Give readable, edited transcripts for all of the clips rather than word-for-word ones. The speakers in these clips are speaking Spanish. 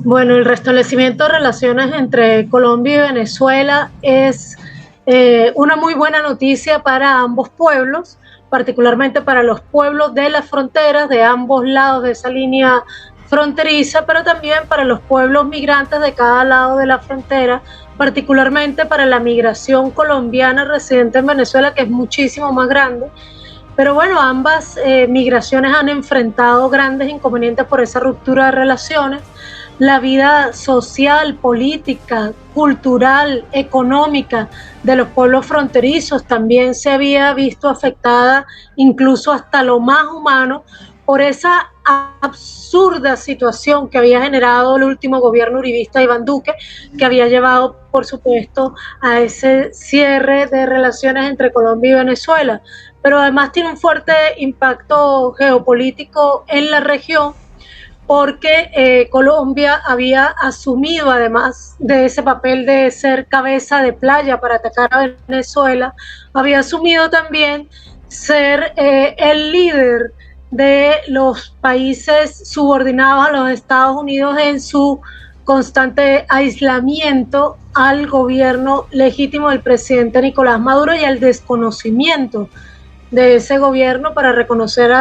Bueno, el restablecimiento de relaciones entre Colombia y Venezuela es una muy buena noticia para ambos pueblos, particularmente para los pueblos de las fronteras de ambos lados de esa línea fronteriza, pero también para los pueblos migrantes de cada lado de la frontera, particularmente para la migración colombiana residente en Venezuela, que es muchísimo más grande. Pero bueno, ambas migraciones han enfrentado grandes inconvenientes por esa ruptura de relaciones. La vida social, política, cultural, económica de los pueblos fronterizos también se había visto afectada, incluso hasta lo más humano, por esa absurda situación que había generado el último gobierno uribista de Iván Duque, que había llevado, por supuesto, a ese cierre de relaciones entre Colombia y Venezuela. Pero además tiene un fuerte impacto geopolítico en la región, porque Colombia había asumido, además de ese papel de ser cabeza de playa para atacar a Venezuela, había asumido también ser el líder de los países subordinados a los Estados Unidos en su constante aislamiento al gobierno legítimo del presidente Nicolás Maduro y al desconocimiento de ese gobierno para reconocer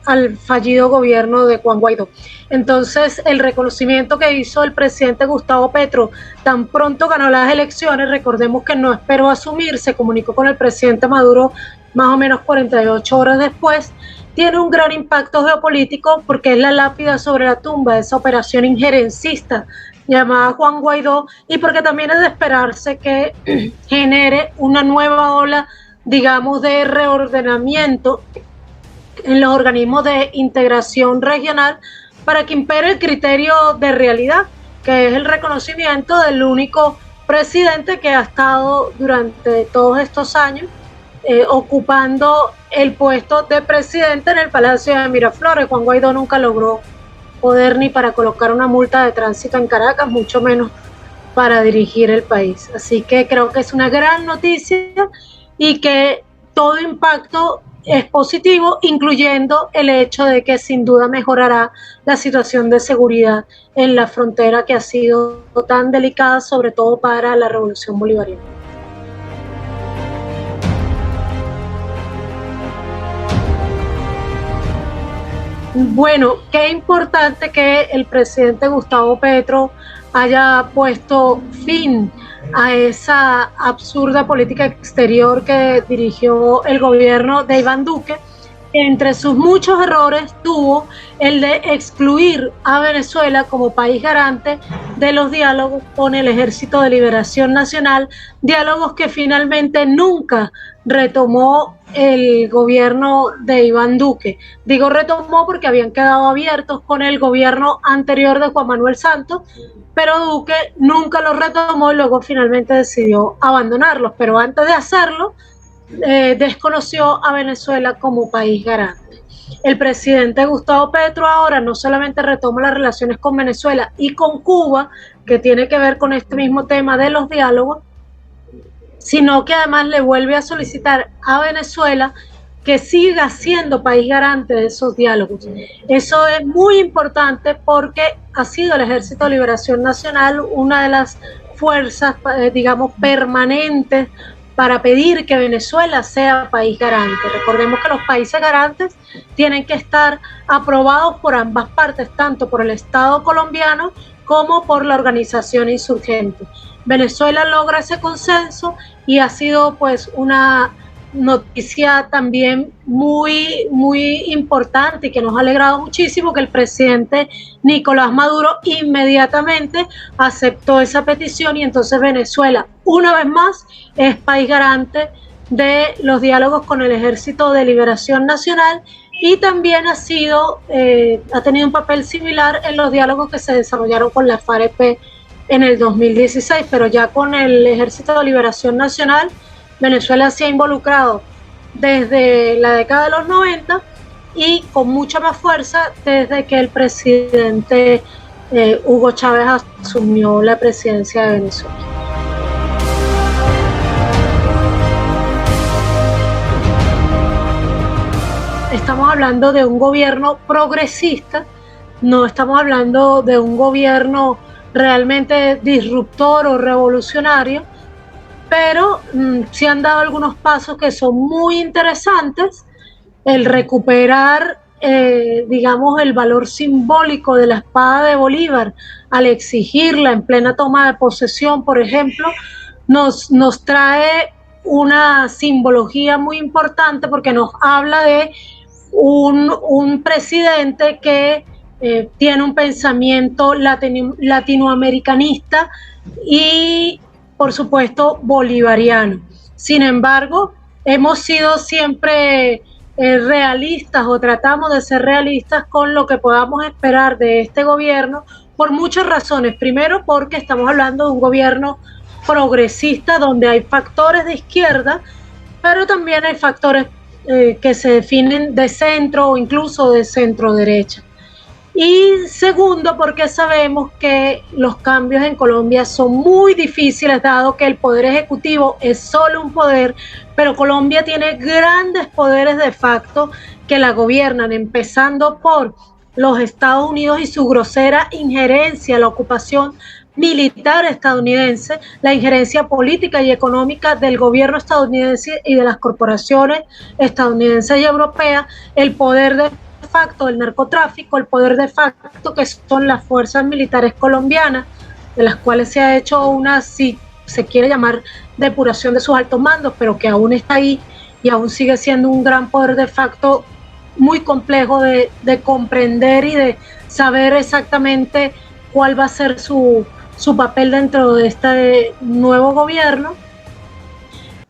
al fallido gobierno de Juan Guaidó. Entonces, el reconocimiento que hizo el presidente Gustavo Petro tan pronto ganó las elecciones, recordemos que no esperó asumir, se comunicó con el presidente Maduro más o menos 48 horas después, tiene un gran impacto geopolítico porque es la lápida sobre la tumba de esa operación injerencista llamada Juan Guaidó, y porque también es de esperarse que genere una nueva ola, digamos, de reordenamiento en los organismos de integración regional para que impere el criterio de realidad, que es el reconocimiento del único presidente que ha estado durante todos estos años ocupando el puesto de presidente en el Palacio de Miraflores. Juan Guaidó nunca logró poder ni para colocar una multa de tránsito en Caracas, mucho menos para dirigir el país. Así que creo que es una gran noticia y que todo impacto es positivo, incluyendo el hecho de que sin duda mejorará la situación de seguridad en la frontera, que ha sido tan delicada, sobre todo para la Revolución Bolivariana. Bueno, qué importante que el presidente Gustavo Petro haya puesto fin a esa absurda política exterior que dirigió el gobierno de Iván Duque. Entre sus muchos errores tuvo el de excluir a Venezuela como país garante de los diálogos con el Ejército de Liberación Nacional, diálogos que finalmente nunca retomó el gobierno de Iván Duque. Digo retomó porque habían quedado abiertos con el gobierno anterior de Juan Manuel Santos, pero Duque nunca los retomó y luego finalmente decidió abandonarlos. Pero antes de hacerlo, desconoció a Venezuela como país garante. El presidente Gustavo Petro ahora no solamente retoma las relaciones con Venezuela y con Cuba, que tiene que ver con este mismo tema de los diálogos, sino que además le vuelve a solicitar a Venezuela que siga siendo país garante de esos diálogos. Eso es muy importante porque ha sido el Ejército de Liberación Nacional una de las fuerzas, digamos, permanentes para pedir que Venezuela sea país garante. Recordemos que los países garantes tienen que estar aprobados por ambas partes, tanto por el Estado colombiano como por la organización insurgente. Venezuela logra ese consenso y ha sido pues una noticia también muy importante y que nos ha alegrado muchísimo que el presidente Nicolás Maduro inmediatamente aceptó esa petición y entonces Venezuela una vez más es país garante de los diálogos con el Ejército de Liberación Nacional y también ha tenido un papel similar en los diálogos que se desarrollaron con la FAREP en el 2016, pero ya con el Ejército de Liberación Nacional Venezuela se ha involucrado desde la década de los 90 y con mucha más fuerza desde que el presidente Hugo Chávez asumió la presidencia de Venezuela. Estamos hablando de un gobierno progresista no estamos hablando de un gobierno realmente disruptor o revolucionario, pero sí han dado algunos pasos que son muy interesantes. El recuperar, digamos, el valor simbólico de la espada de Bolívar al exigirla en plena toma de posesión, por ejemplo, nos trae una simbología muy importante porque nos habla de un presidente que tiene un pensamiento latinoamericanista y, por supuesto, bolivariano. Sin embargo, hemos sido siempre realistas o tratamos de ser realistas con lo que podamos esperar de este gobierno por muchas razones. Primero, porque estamos hablando de un gobierno progresista donde hay factores de izquierda, pero también hay factores que se definen de centro o incluso de centro derecha. Y segundo, porque sabemos que los cambios en Colombia son muy difíciles, dado que el poder ejecutivo es solo un poder, pero Colombia tiene grandes poderes de facto que la gobiernan, empezando por los Estados Unidos y su grosera injerencia, la ocupación militar estadounidense, la injerencia política y económica del gobierno estadounidense y de las corporaciones estadounidenses y europeas, el poder de facto del narcotráfico, el poder de facto que son las fuerzas militares colombianas, de las cuales se ha hecho una, si se quiere llamar, depuración de sus altos mandos, pero que aún está ahí y aún sigue siendo un gran poder de facto muy complejo de comprender y de saber exactamente cuál va a ser su papel dentro de este nuevo gobierno.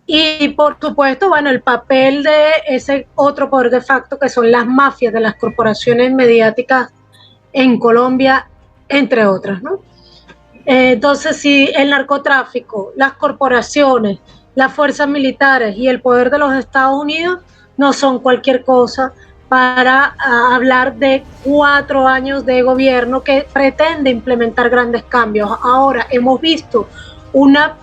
Y por supuesto, bueno, el papel de ese otro poder de facto que son las mafias de las corporaciones mediáticas en Colombia, entre otras, ¿no? Entonces, si el narcotráfico, las corporaciones, las fuerzas militares y el poder de los Estados Unidos no son cualquier cosa para hablar de 4 años de gobierno que pretende implementar grandes cambios. Ahora hemos visto una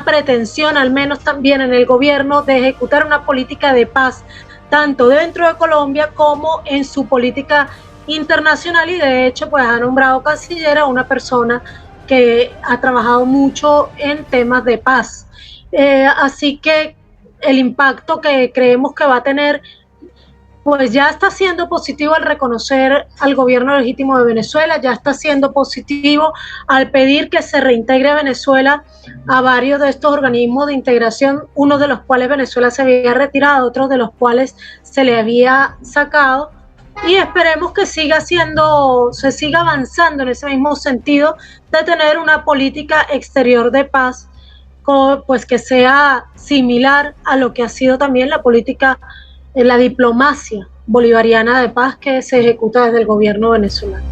pretensión, al menos también en el gobierno, de ejecutar una política de paz, tanto dentro de Colombia como en su política internacional, y de hecho pues ha nombrado canciller a una persona que ha trabajado mucho en temas de paz. Así que el impacto que creemos que va a tener pues ya está siendo positivo al reconocer al gobierno legítimo de Venezuela, ya está siendo positivo al pedir que se reintegre Venezuela a varios de estos organismos de integración, uno de los cuales Venezuela se había retirado, otros de los cuales se le había sacado, y esperemos que se siga avanzando en ese mismo sentido de tener una política exterior de paz, pues que sea similar a lo que ha sido también la política, la diplomacia bolivariana de paz que se ejecuta desde el gobierno venezolano.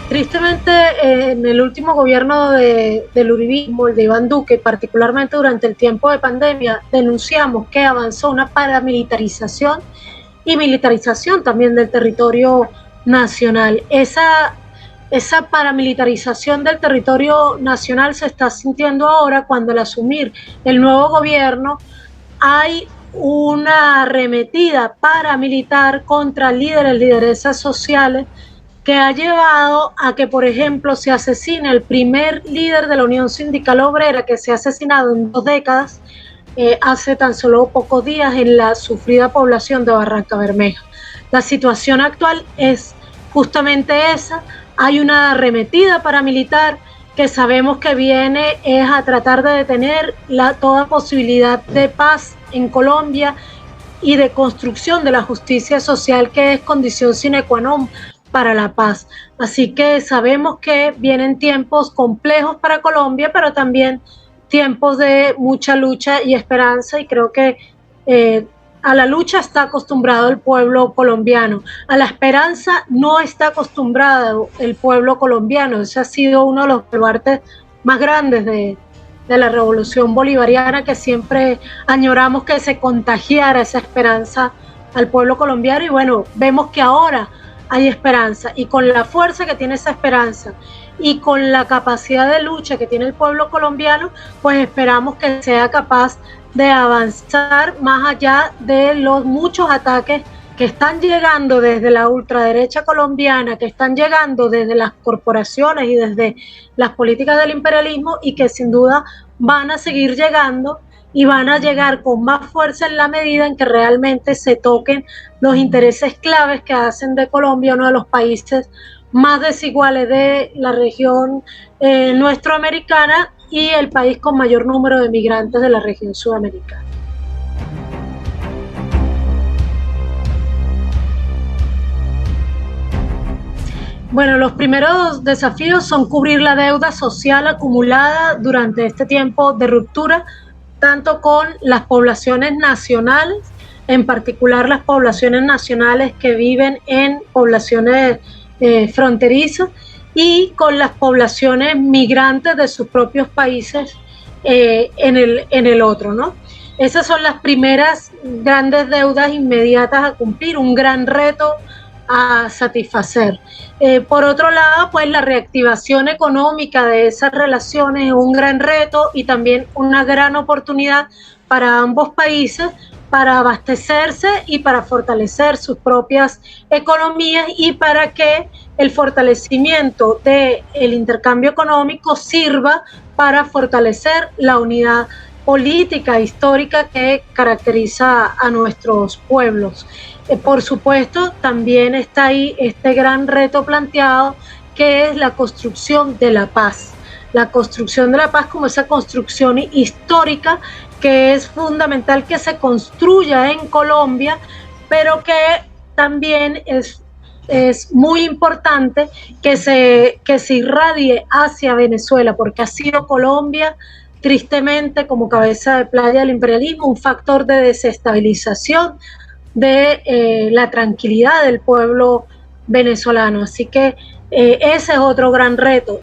Tristemente, en el último gobierno del uribismo, el de Iván Duque, particularmente durante el tiempo de pandemia, denunciamos que avanzó una paramilitarización y militarización también del territorio nacional. Esa paramilitarización del territorio nacional se está sintiendo ahora cuando al asumir el nuevo gobierno hay una arremetida paramilitar contra líderes, lideresas sociales, que ha llevado a que, por ejemplo, se asesine el primer líder de la Unión Sindical Obrera, que se ha asesinado en 2 décadas, hace tan solo pocos días en la sufrida población de Barranca Bermeja. La situación actual es justamente esa. Hay una arremetida paramilitar que sabemos que viene es a tratar de detener toda posibilidad de paz en Colombia y de construcción de la justicia social, que es condición sine qua non para la paz. Así que sabemos que vienen tiempos complejos para Colombia, pero también tiempos de mucha lucha y esperanza, y creo que a la lucha está acostumbrado el pueblo colombiano, a la esperanza no está acostumbrado el pueblo colombiano. Ese ha sido uno de los baluartes más grandes de la revolución bolivariana, que siempre añoramos que se contagiara esa esperanza al pueblo colombiano, y bueno, vemos que ahora hay esperanza, y con la fuerza que tiene esa esperanza y con la capacidad de lucha que tiene el pueblo colombiano, pues esperamos que sea capaz de avanzar más allá de los muchos ataques que están llegando desde la ultraderecha colombiana, que están llegando desde las corporaciones y desde las políticas del imperialismo, y que sin duda van a seguir llegando y van a llegar con más fuerza en la medida en que realmente se toquen los intereses claves que hacen de Colombia uno de los países más desiguales de la región nuestroamericana y el país con mayor número de migrantes de la región sudamericana. Bueno, los primeros desafíos son cubrir la deuda social acumulada durante este tiempo de ruptura, tanto con las poblaciones nacionales, en particular las poblaciones nacionales que viven en poblaciones fronterizas, y con las poblaciones migrantes de sus propios países en el otro, ¿no? Esas son las primeras grandes deudas inmediatas a cumplir, un gran reto a satisfacer. Por otro lado, pues la reactivación económica de esas relaciones es un gran reto y también una gran oportunidad para ambos países para abastecerse y para fortalecer sus propias economías, y para que el fortalecimiento del intercambio económico sirva para fortalecer la unidad política histórica que caracteriza a nuestros pueblos. Por supuesto, también está ahí este gran reto planteado, que es la construcción de la paz. La construcción de la paz como esa construcción histórica que es fundamental que se construya en Colombia, pero que también es muy importante que se irradie hacia Venezuela, porque ha sido Colombia, tristemente, como cabeza de playa del imperialismo, un factor de desestabilización de la tranquilidad del pueblo venezolano. Así que ese es otro gran reto.